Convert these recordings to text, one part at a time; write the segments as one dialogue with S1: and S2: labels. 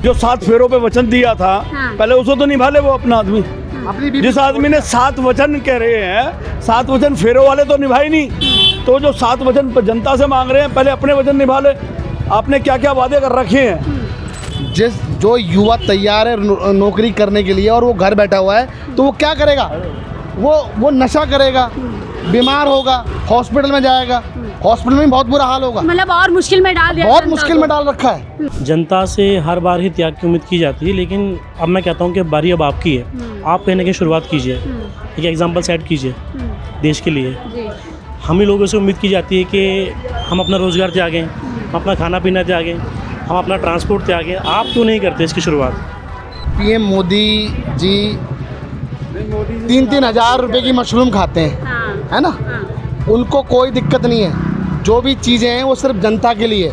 S1: जो 7 फेरों पे वचन दिया था, पहले उसको तो निभा ले वो अपना आदमी। जिस आदमी ने 7 वचन कह रहे हैं, 7 वचन फेरों वाले तो निभाए नहीं, तो जो 7 वचन जनता से मांग रहे हैं पहले अपने वचन निभा ले। आपने क्या क्या वादे कर रखे हैं?
S2: जो युवा तैयार है नौकरी करने के लिए और वो घर बैठा हुआ है, तो वो क्या करेगा? वो नशा करेगा, बीमार होगा, हॉस्पिटल में जाएगा, हॉस्पिटल में बहुत बुरा हाल होगा।
S3: मतलब और मुश्किल में डाल दिया,
S2: बहुत मुश्किल में डाल रखा है।
S4: जनता से हर बार ही त्याग की उम्मीद की जाती है, लेकिन अब मैं कहता हूँ कि बारी अब आपकी है। आप कहने की शुरुआत कीजिए, एक एग्जाम्पल सेट कीजिए देश के लिए। हम ही लोगों से उम्मीद की जाती है कि हम अपना रोज़गार त्यागें, हम अपना खाना पीना त्यागें, हम अपना ट्रांसपोर्ट त्यागें। आप क्यों नहीं करते इसकी शुरुआत?
S2: पीएम मोदी जी 3-3 हज़ार रुपये की मशरूम खाते हैं, है ना? उनको कोई दिक्कत नहीं है। जो भी चीज़ें हैं वो सिर्फ जनता के लिए।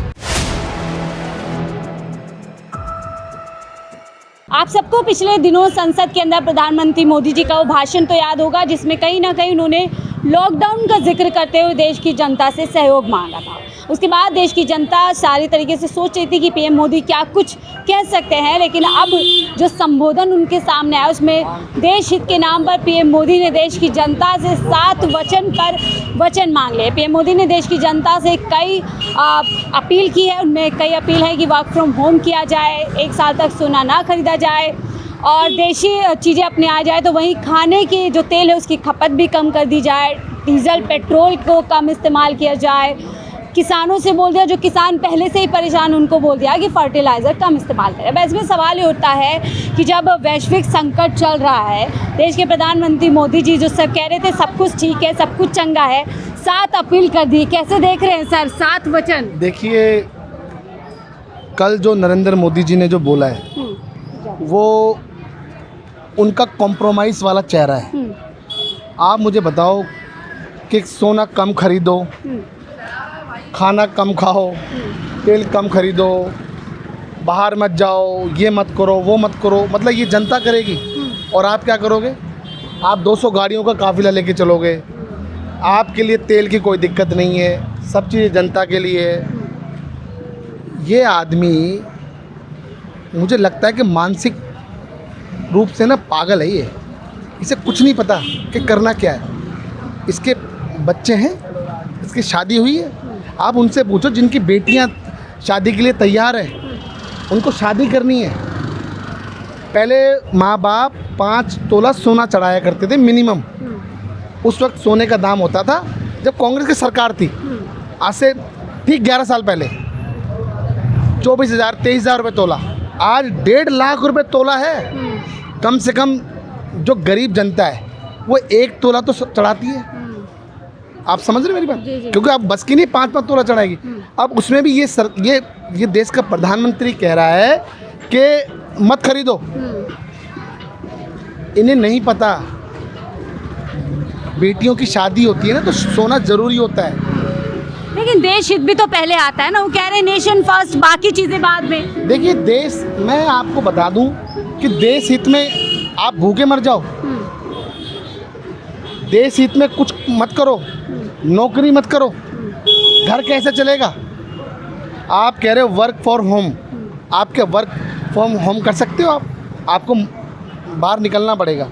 S3: आप सबको पिछले दिनों संसद के अंदर प्रधानमंत्री मोदी जी का वो भाषण तो याद होगा, जिसमें कहीं ना कहीं उन्होंने लॉकडाउन का जिक्र करते हुए देश की जनता से सहयोग मांगा था। उसके बाद देश की जनता सारी तरीके से सोच रही थी कि पीएम मोदी क्या कुछ कह सकते हैं, लेकिन अब जो संबोधन उनके सामने आया उसमें देश हित के नाम पर पीएम मोदी ने देश की जनता से 7 वचन पर वचन मांग लिए। पीएम मोदी ने देश की जनता से कई अपील की है, उनमें कई अपील है कि वर्क फ्रॉम होम किया जाए, 1 साल तक सोना ना खरीदा जाए और देशी चीज़ें अपने आ जाए। तो वहीं खाने की जो तेल है उसकी खपत भी कम कर दी जाए, डीजल पेट्रोल को कम इस्तेमाल किया जाए। किसानों से बोल दिया, जो किसान पहले से ही परेशान, उनको बोल दिया कि फर्टिलाइज़र कम इस्तेमाल करें। बस में सवाल ये उठता है कि जब वैश्विक संकट चल रहा है, देश के प्रधानमंत्री मोदी जी जो सब कह रहे थे सब कुछ ठीक है, सब कुछ चंगा है, 7 अपील कर दी, कैसे देख रहे हैं सर 7 वचन?
S2: देखिए, कल जो नरेंद्र मोदी जी ने जो बोला है वो उनका कॉम्प्रोमाइज़ वाला चेहरा है। आप मुझे बताओ कि सोना कम खरीदो, खाना कम खाओ, तेल कम खरीदो, बाहर मत जाओ, ये मत करो, वो मत करो, मतलब ये जनता करेगी। और आप क्या करोगे? आप 200 गाड़ियों का काफिला लेके चलोगे, आपके लिए तेल की कोई दिक्कत नहीं है, सब चीज़ें जनता के लिए है। ये आदमी मुझे लगता है कि मानसिक रूप से ना पागल है ये। इसे कुछ नहीं पता कि करना क्या है। इसके बच्चे हैं, इसकी शादी हुई है। आप उनसे पूछो जिनकी बेटियां शादी के लिए तैयार हैं, उनको शादी करनी है। पहले माँ बाप 5 तोला सोना चढ़ाया करते थे मिनिमम। उस वक्त सोने का दाम होता था जब कांग्रेस की सरकार थी, आज से ठीक 11 साल पहले 24,000 23,000 रुपये तोला। आज 1.5 लाख रुपए तोला है। कम से कम जो गरीब जनता है वो 1 तोला तो चढ़ाती है। आप समझ रहे मेरी बात? क्योंकि आप बस की नहीं 5-5 तोला चढ़ाएगी। अब उसमें भी ये देश का प्रधानमंत्री कह रहा है कि मत खरीदो। इन्हें नहीं पता बेटियों की शादी होती है ना तो सोना ज़रूरी होता है।
S3: लेकिन देश हित भी तो पहले आता है ना। वो कह रहे हैं नेशन फर्स्ट, बाकी चीज़ें बाद में।
S2: देखिए, देश, मैं आपको बता दूं कि देश हित में आप भूखे मर जाओ, देश हित में कुछ मत करो, नौकरी मत करो, घर कैसे चलेगा? आप कह रहे हो वर्क फॉर होम, आपके वर्क फ्रॉम होम कर सकते हो? आपको बाहर निकलना पड़ेगा।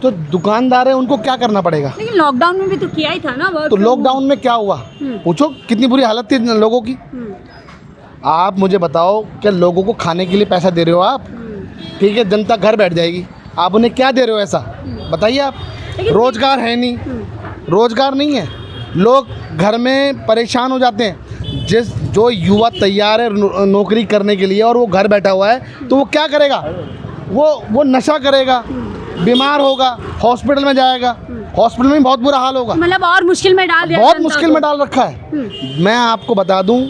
S2: तो दुकानदार है, उनको क्या करना पड़ेगा?
S3: लेकिन लॉकडाउन में भी तो किया ही था ना वर्क।
S2: तो लॉकडाउन में क्या हुआ? पूछो कितनी बुरी हालत थी लोगों की। आप मुझे बताओ, क्या लोगों को खाने के लिए पैसा दे रहे हो आप? ठीक है, जनता घर बैठ जाएगी, आप उन्हें क्या दे रहे हो ऐसा बताइए आप? रोजगार है नहीं, रोजगार नहीं है, लोग घर में परेशान हो जाते हैं। जो युवा तैयार है नौकरी करने के लिए और वो घर बैठा हुआ है, तो वो क्या करेगा? वो नशा करेगा, बीमार होगा, हॉस्पिटल में जाएगा, हॉस्पिटल में बहुत बुरा हाल होगा।
S3: मतलब और मुश्किल में डाल दिया,
S2: बहुत मुश्किल में डाल रखा है। मैं आपको बता दूं,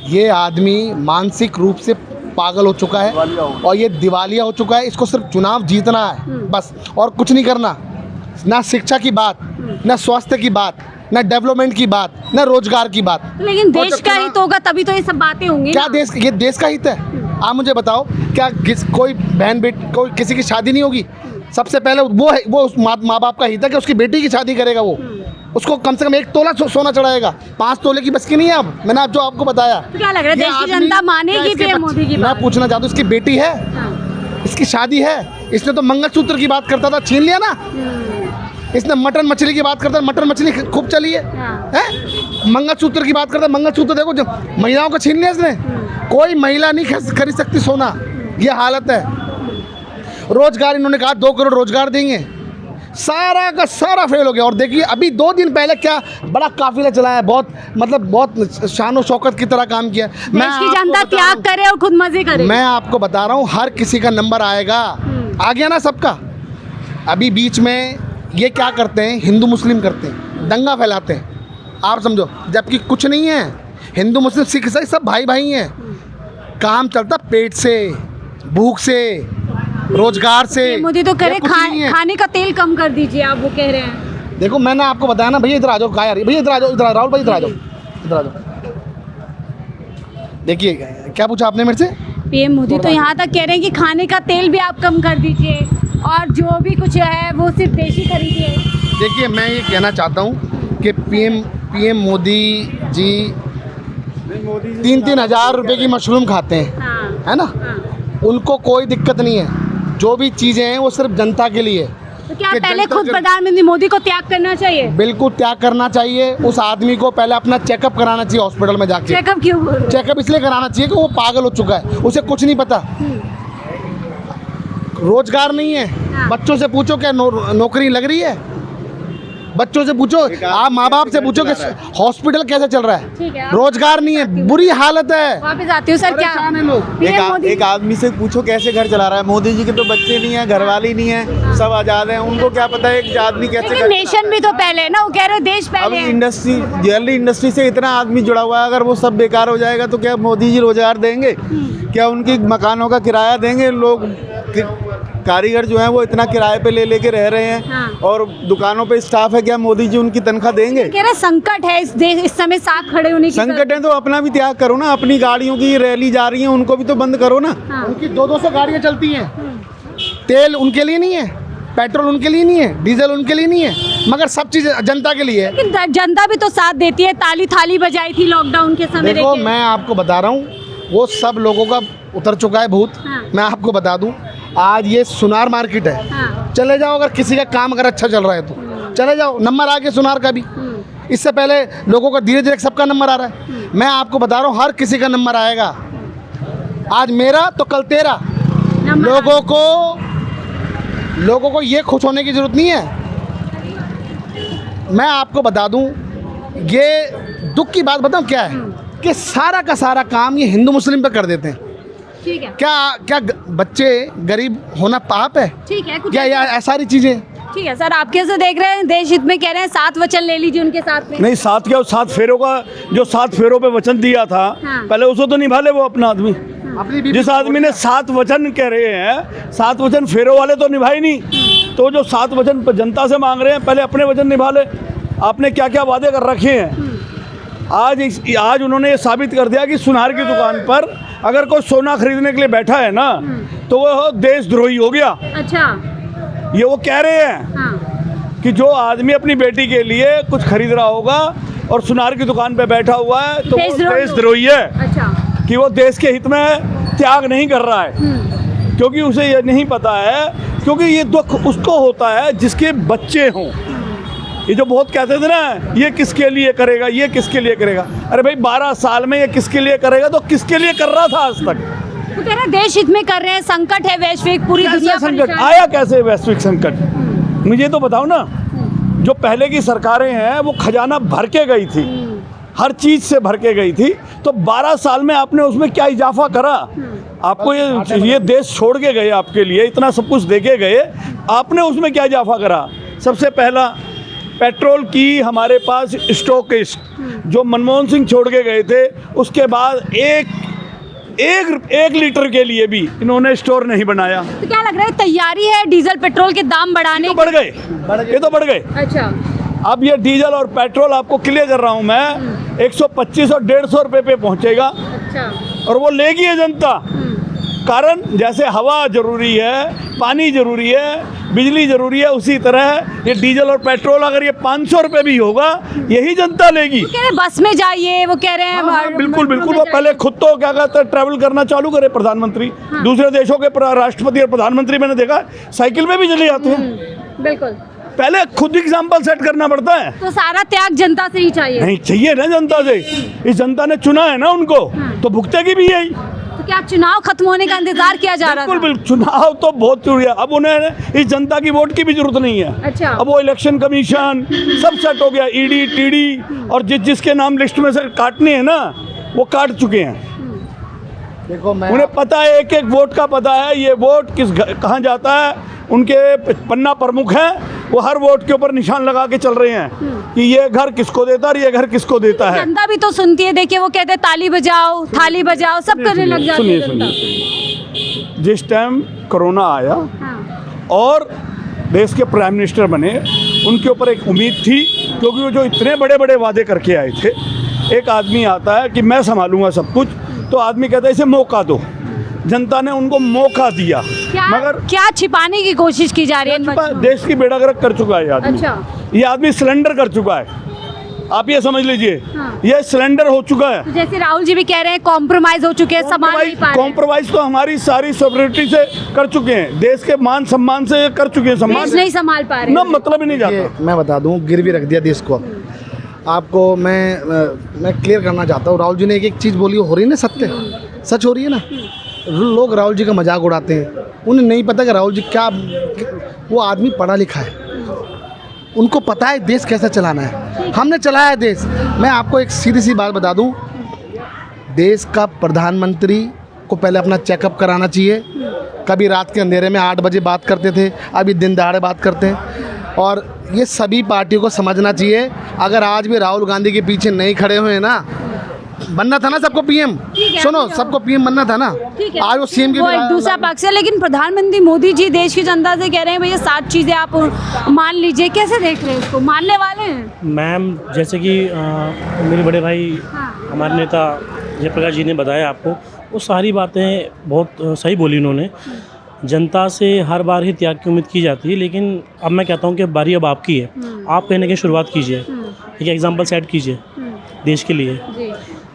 S2: ये आदमी मानसिक रूप से पागल हो चुका है और ये दिवालिया हो चुका है। इसको सिर्फ चुनाव जीतना है बस, और कुछ नहीं करना। ना शिक्षा की बात, ना स्वास्थ्य की बात, ना डेवलपमेंट की बात, ना रोजगार की बात।
S3: लेकिन देश का हित होगा तभी तो ये सब बातें होंगी
S2: क्या
S3: ना।
S2: ये देश का हित है? आप मुझे बताओ, क्या कोई बहन बेटी कोई किसी की शादी नहीं होगी? सबसे पहले वो उस माँ बाप का हित है कि उसकी बेटी की शादी करेगा, वो उसको कम से कम 1 तोला सोना चढ़ाएगा। 5 तोले की बस की नहीं है। अब मैंने जो आपको बताया,
S3: तो क्या लग रहा है
S2: ये
S3: देश की
S2: आदमी-
S3: जनता मानेगी
S2: क्या इसके
S3: पीएम मोदी की
S2: मैं
S3: बात?
S2: पूछना चाहता हूँ, इसकी बेटी है,
S3: हाँ।
S2: इसकी शादी है। इसने तो मंगलसूत्र की बात करता था, छीन लिया ना। इसने मटन मछली की बात करता है, मटन मछली खूब चली है, हैं? मंगलसूत्र की बात करता है, मंगलसूत्र देखो जो महिलाओं को छीन लिया इसने। कोई महिला नहीं खरीद सकती सोना, ये हालत है। रोजगार इन्होंने कहा 2 करोड़ रोजगार देंगे, सारा का सारा फेल हो गया। और देखिए अभी 2 दिन पहले क्या बड़ा काफिला चलाया, बहुत शानो शौकत की तरह काम किया।
S3: देश की
S2: आपको
S3: जनता
S2: बता
S3: त्याग करे और खुद मजे करे।
S2: मैं आपको बता रहा हूँ, हर किसी का नंबर आएगा, आ गया ना सबका। अभी बीच में ये क्या करते हैं, हिंदू मुस्लिम करते हैं, दंगा फैलाते हैं, आप समझो, जबकि कुछ नहीं है। हिंदू मुस्लिम सिख ईसाई सब भाई भाई हैं। काम चलता पेट से, भूख से, रोजगार से।
S3: मोदी तो करे
S2: ये कुछ नहीं है।
S3: खाने का तेल कम कर दीजिए, आप वो कह रहे हैं।
S2: देखो मैंने आपको बताया ना, भैया इधर आ जाओ, कहाँ आ रही भैया, इधर आ जाओ, इधर राहुल भाई इधर आ जाओ, इधर आ जाओ। देखिए क्या पूछा आपने मेरे से?
S3: पीएम मोदी तो यहाँ तक कह रहे हैं कि खाने का तेल भी आप कम कर दीजिए और जो भी कुछ है वो सिर्फ देशी खरीदिए।
S2: देखिए मैं ये कहना चाहता हूँ कि पीएम मोदी जी 3-3 हज़ार रुपए की मशरूम खाते हैं,
S3: हाँ,
S2: है ना।
S3: हाँ।
S2: उनको कोई दिक्कत नहीं है, जो भी चीज़ें हैं वो सिर्फ जनता के लिए।
S3: तो क्या
S2: कि
S3: पहले
S2: जनता
S3: खुद
S2: जन-
S3: प्रधानमंत्री मोदी को त्याग करना चाहिए?
S2: बिल्कुल त्याग करना चाहिए। उस आदमी को पहले अपना चेकअप कराना चाहिए हॉस्पिटल में जाके।
S3: चेकअप क्यों बोल रहे हो?
S2: चेकअप इसलिए कराना चाहिए कि वो पागल हो चुका है, उसे कुछ नहीं पता। रोजगार नहीं है।
S3: हाँ।
S2: बच्चों से पूछो क्या नौकरी लग रही है? बच्चों से पूछो, आप माँ बाप से पूछो कि हॉस्पिटल कैसे चल रहा
S3: ठीक
S2: है।
S3: है।
S2: रोजगार नहीं है, बुरी हालत है।
S3: वापस आती हूँ सर। क्या
S2: परेशान है लोग।
S3: पीएम मोदी
S5: एक आदमी से पूछो कैसे घर चला रहा है। मोदी जी के तो बच्चे नहीं है, घरवाली नहीं है, सब आजाद हैं। उनको क्या पता है एक आदमी कैसे
S3: लेकिन
S5: घर
S3: नेशन भी तो पहले है ना, वो कह रहे हो देश
S5: अब
S3: पहले है।
S5: इंडस्ट्री, ज्वेलरी इंडस्ट्री से इतना आदमी जुड़ा हुआ है, अगर वो सब बेकार हो जाएगा तो क्या मोदी जी रोजगार देंगे? क्या उनकी मकानों का किराया देंगे? लोग कारीगर जो हैं वो इतना किराए पे ले लेके रह रहे हैं।
S3: हाँ।
S5: और दुकानों पे स्टाफ है, क्या मोदी जी उनकी तनख्वाह देंगे?
S3: कह रहे संकट है इस देश, इस समय साथ खड़े होने की
S5: संकट है तो अपना भी त्याग करो ना। अपनी गाड़ियों की रैली जा रही है, उनको भी तो बंद करो ना।
S3: हाँ।
S2: उनकी 200 गाड़ियाँ चलती हैं, तेल उनके लिए नहीं है, पेट्रोल उनके लिए नहीं है, डीजल उनके लिए नहीं है, मगर सब चीज़ जनता के लिए है।
S3: लेकिन जनता भी तो साथ देती है, ताली थाली बजाई थी लॉकडाउन के समय।
S2: देखो
S3: देखिए।
S2: मैं आपको बता रहा हूँ, वो सब लोगों का उतर चुका है भूत।
S3: हाँ।
S2: मैं आपको बता दूँ, आज ये सुनार मार्केट है।
S3: हाँ।
S2: चले जाओ, अगर किसी का काम अगर अच्छा चल रहा है तो चले जाओ, नंबर आ गया सुनार का भी। इससे पहले लोगों का धीरे धीरे सबका नंबर आ रहा है। मैं आपको बता रहा हूँ, हर किसी का नंबर आएगा। आज मेरा तो कल तेरा।
S3: नंबर
S2: लोगों को ये खुश होने की ज़रूरत नहीं है। मैं आपको बता दूं, ये दुख की बात बताऊं क्या है कि सारा का सारा काम ये हिंदू मुस्लिम पे कर देते हैं।
S3: ठीक है,
S2: क्या बच्चे गरीब होना पाप है
S3: ठीक है, कुछ
S2: क्या? या सारी चीज़ें
S3: ठीक है सर। आप कैसे देख रहे हैं? देश हित में कह रहे हैं 7 वचन ले लीजिए उनके साथ में।
S1: नहीं, 7 क्या, 7 फेरों का जो 7 फेरों पे वचन दिया था,
S3: हाँ।
S1: पहले उसको तो निभा ले वो अपना आदमी।
S2: अपनी
S1: जिस आदमी ने 7 वचन कह रहे हैं, 7 वचन फेरों वाले तो निभाए नहीं। तो जो 7 वचन जनता से मांग रहे हैं, पहले अपने वचन निभा ले। आपने क्या क्या वादे कर रखे हैं? आज उन्होंने ये साबित कर दिया कि सुनार की दुकान पर अगर कोई सोना खरीदने के लिए बैठा है ना, तो वो देशद्रोही हो गया।
S3: अच्छा।
S1: ये वो कह रहे हैं
S3: हाँ।
S1: कि जो आदमी अपनी बेटी के लिए कुछ खरीद रहा होगा और सुनार की दुकान पे बैठा हुआ है, तो वो देशद्रोही है।
S3: अच्छा।
S1: कि वो देश के हित में त्याग नहीं कर रहा है, क्योंकि उसे ये नहीं पता है, क्योंकि ये दुख उसको होता है जिसके बच्चे हों। ये जो बहुत कहते थे ना, ये किसके लिए करेगा, ये किसके लिए करेगा। अरे भाई 12 साल में ये किसके लिए करेगा, तो किसके लिए कर रहा था आज तक?
S3: वो कह रहे हैं देश हित में कर रहे हैं, संकट है वैश्विक, पूरी दुनिया
S1: कैसे संकट
S3: परेशान है।
S1: आया? कैसे वैश्विक संकट? मुझे तो बताओ ना। जो पहले की सरकारें हैं वो खजाना भर के गई थी, हर चीज़ से भर के गई थी, तो 12 साल में आपने उसमें क्या इजाफा करा? आपको ये देश छोड़ के गए, आपके लिए इतना सब कुछ दे के गए, आपने उसमें क्या इजाफा करा? सबसे पहला पेट्रोल की हमारे पास स्टॉकिस्ट जो मनमोहन सिंह छोड़ के गए थे, उसके बाद एक लीटर के लिए भी इन्होंने स्टोर नहीं बनाया।
S3: तो क्या लग रहा है, तैयारी है डीजल पेट्रोल के दाम बढ़ाने
S1: तो बढ़ गए, ये तो बढ़ गए।
S3: अच्छा।
S1: अब ये डीजल और पेट्रोल आपको क्लियर कर रहा हूँ मैं, 125 और 150 रुपये पे पहुँचेगा और वो लेगी ये जनता। कारण जैसे हवा जरूरी है, पानी जरूरी है, बिजली जरूरी है, उसी तरह ये डीजल और पेट्रोल अगर ये 500 रुपये भी होगा यही जनता लेगी।
S3: कह रहे हैं बस में जाइए, वो कह रहे हैं
S1: हाँ, बिल्कुल बिल्कुल। वो पहले खुद तो क्या कहते हैं ट्रैवल करना चालू करे प्रधानमंत्री। दूसरे देशों के राष्ट्रपति और प्रधानमंत्री मैंने देखा साइकिल में भी चले जाते हैं।
S3: बिल्कुल,
S1: पहले खुद एग्जाम्पल सेट करना पड़ता है।
S3: तो सारा त्याग जनता से ही चाहिए।
S1: नहीं चाहिए ना जनता से, इस जनता ने चुना है ना उनको, तो भुगतेगी भी यही।
S3: तो क्या चुनाव खत्म होने का इंतजार किया जा रहा
S1: बिल्कुल
S3: था?
S1: बिल्कुल, चुनाव तो बहुत जरूरी है। अब उन्हें इस जनता की वोट की भी जरूरत नहीं है।
S3: अच्छा।
S1: अब वो इलेक्शन कमीशन सब सेट हो गया, ईडी टीडी, और जिसके नाम लिस्ट में से काटने हैं ना वो काट चुके हैं।
S2: देखो मैं
S1: उन्हें पता है, एक एक वोट का पता है, ये वोट कहाँ जाता है। उनके पन्ना प्रमुख हैं, वो हर वोट के ऊपर निशान लगा के चल रहे हैं कि ये घर किसको देता है और ये घर किसको देता है।
S3: जनता भी तो सुनती है। देखिए वो कहते हैं ताली बजाओ, थाली बजाओ, सब करने लग जाती है जनता।
S1: जिस टाइम कोरोना आया
S3: हाँ।
S1: और देश के प्राइम मिनिस्टर बने, उनके ऊपर एक उम्मीद थी, क्योंकि वो जो इतने बड़े बड़े वादे करके आए थे। एक आदमी आता है कि मैं संभालूंगा सब कुछ, तो आदमी कहता है इसे मौका दो। जनता ने उनको मौका दिया, मगर
S3: क्या छिपाने की कोशिश की जा रही है इन बच्चों?
S1: देश की बेड़ागर्क कर चुका है ये आदमी।
S3: अच्छा।
S1: ये आदमी सिलेंडर कर चुका है, आप ये समझ लीजिए।
S3: हाँ।
S1: ये सिलेंडर हो चुका है।
S3: तो जैसे राहुल जी भी कह रहे हैं कॉम्प्रोमाइज हो चुके हैं, संभाल नहीं पा रहे हैं।
S1: कॉम्प्रोमाइज तो हमारी सारी सॉवरेनिटी से कर चुके हैं, देश के मान सम्मान से कर चुके हैं। सम्मान
S3: देश नहीं संभाल पा रहे
S1: ना,
S3: हैं।
S1: मतलब ही नहीं
S2: ये
S1: जाता।
S2: मैं बता दूं, गिरवी रख दिया देश को। आपको मैं क्लियर करना चाहता हूँ, राहुल जी ने एक एक चीज़ बोली, हो रही है ना सत्य, सच हो रही है ना। लोग राहुल जी का मजाक उड़ाते हैं, उन्हें नहीं पता कि राहुल जी क्या, वो आदमी पढ़ा लिखा है, उनको पता है देश कैसे चलाना है। हमने चलाया है देश। मैं आपको एक सीधी सी बात बता दूं, देश का प्रधानमंत्री को पहले अपना चेकअप कराना चाहिए। कभी रात के अंधेरे में 8 बजे बात करते थे, अभी दिन दहाड़े बात करते हैं। और ये सभी पार्टियों को समझना चाहिए, अगर आज भी राहुल गांधी के पीछे नहीं खड़े हुए ना, बनना था ना सबको पीएम। सुनो, सबको पीएम बनना था ना, आज वो सीएम
S3: वो एक दूसरा पक्ष है। लेकिन प्रधानमंत्री मोदी जी देश की जनता से कह रहे हैं भैया 7 चीजें आप मान लीजिए। कैसे देख रहे हैं इसको? मानने वाले हैं?
S4: मैम जैसे कि मेरे बड़े भाई
S3: हाँ।
S4: हमारे नेता जयप्रकाश जी ने बताया आपको, वो सारी बातें बहुत सही बोली उन्होंने। जनता से हर बार ही त्याग की उम्मीद की जाती है, लेकिन अब मैं कहता हूँ कि बारी अब आपकी है। आप कहने की शुरुआत कीजिए, एक एग्जाम्पल सेट कीजिए देश के लिए।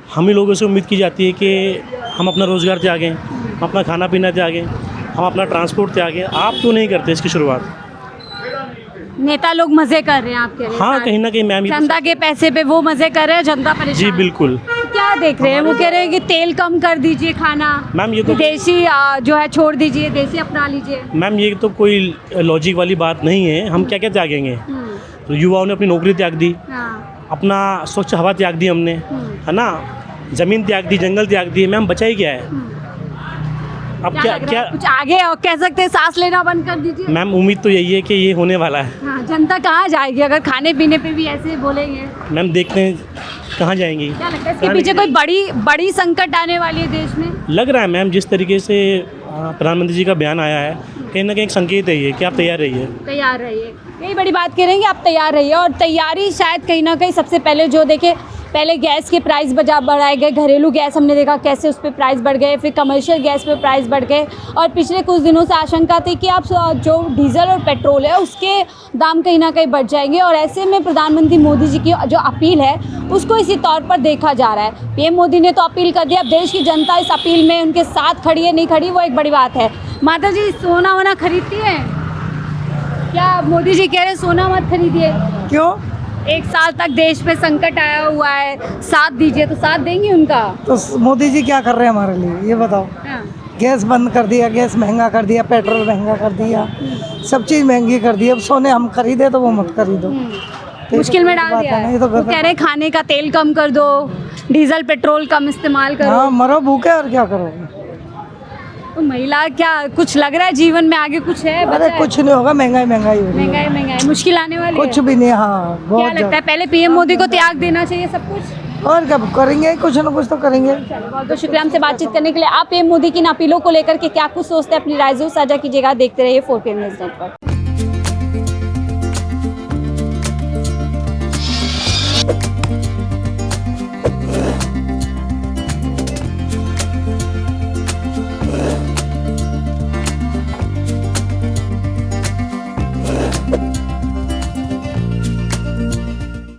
S4: हम ही लोगों से उम्मीद की जाती है कि हम अपना रोज़गार त्यागें, हम अपना खाना पीना त्यागें, हम अपना ट्रांसपोर्ट त्यागें। आप क्यों नहीं करते इसकी शुरुआत?
S3: नेता लोग मजे कर रहे हैं, आप कह रहे हैं?
S4: हाँ, कहीं ना कहीं मैम ये तो
S3: जनता के पैसे पे वो मजे कर रहे हैं, जनता परेशान।
S4: जी बिल्कुल।
S3: क्या देख रहे हैं? वो कह रहे हैं कि तेल कम कर दीजिए, खाना
S4: मैम ये तो
S3: देसी जो है छोड़ दीजिए, देसी अपना लीजिए।
S4: मैम ये तो कोई लॉजिक वाली बात नहीं है। हम क्या क्या त्यागेंगे? तो युवाओं ने अपनी नौकरी त्याग दी,
S3: हाँ।
S4: अपना स्वच्छ हवा त्याग दी हमने, है ना, ज़मीन त्याग दी, जंगल त्याग दिए। मैम बचा ही क्या है? अब क्या
S3: लग रहा
S4: क्या
S3: है? कुछ आगे और कह सकते हैं सांस लेना बंद कर दीजिए।
S4: मैम उम्मीद तो यही है कि ये होने वाला है।
S3: हाँ, जनता कहाँ जाएगी अगर खाने पीने पे भी ऐसे बोलेंगे?
S4: मैम देखते हैं कहाँ जाएंगी।
S3: क्या लगता है इसके पीछे कोई बड़ी संकट आने वाली है देश में?
S4: लग रहा है मैम, जिस तरीके से प्रधानमंत्री जी का बयान आया है, कहीं ना कहीं एक संकेत है ये कि आप तैयार रहिए।
S3: तैयार रहिए, यही बड़ी बात कह रहे हैं कि आप तैयार रहिए। और तैयारी शायद कहीं ना कहीं सबसे पहले जो देखे, पहले गैस के प्राइस बढ़ाए गए, घरेलू गैस हमने देखा कैसे उस पर प्राइस बढ़ गए, फिर कमर्शियल गैस पे प्राइस बढ़ गए। और पिछले कुछ दिनों से आशंका थी कि आप जो डीजल और पेट्रोल है उसके दाम कहीं ना कहीं बढ़ जाएंगे। और ऐसे में प्रधानमंत्री मोदी जी की जो अपील है उसको इसी तौर पर देखा जा रहा है। पीएम मोदी ने तो अपील कर दिया, अब देश की जनता इस अपील में उनके साथ खड़ी है नहीं खड़ी वो एक बड़ी बात है। माता जी सोना वोना खरीदती है क्या? मोदी जी कह रहे हैं सोना मत खरीदिए।
S6: क्यों?
S3: 1 साल तक देश पे संकट आया हुआ है, साथ दीजिए, तो साथ देंगे उनका?
S6: तो मोदी जी क्या कर रहे हैं हमारे लिए, ये बताओ।
S3: हाँ।
S6: गैस बंद कर दिया, गैस महंगा कर दिया, पेट्रोल महंगा कर दिया, सब चीज़ महंगी कर दी। अब सोने हम खरीदे तो वो मत खरीदो। तो
S3: मुश्किल में डाल
S6: बात
S3: दिया
S6: है ना,
S3: है।
S6: ये तो
S3: वो कह रहे हैं खाने का तेल कम कर दो, डीजल पेट्रोल कम इस्तेमाल करो।
S6: हाँ, मरो भूखे और क्या करोगे?
S3: तो महिला क्या कुछ लग रहा है जीवन में आगे कुछ है?
S6: अरे कुछ नहीं होगा, महंगाई हो रही है।
S3: महंगाई मुश्किल आने वाली
S6: कुछ
S3: है।
S6: भी नहीं। हाँ,
S3: क्या
S6: बहुत
S3: लगता है पहले पीएम मोदी को त्याग देना चाहिए सब कुछ?
S6: और क्या करेंगे, कुछ ना कुछ तो करेंगे।
S3: बहुत बहुत शुक्रिया हमसे बातचीत करने के लिए। आप पीएम मोदी की इन अपीलों को लेकर के क्या कुछ सोचते हैं, अपनी राय जरूर साझा कीजिएगा। देखते रहिए 4PM न्यूज़ नेटवर्क।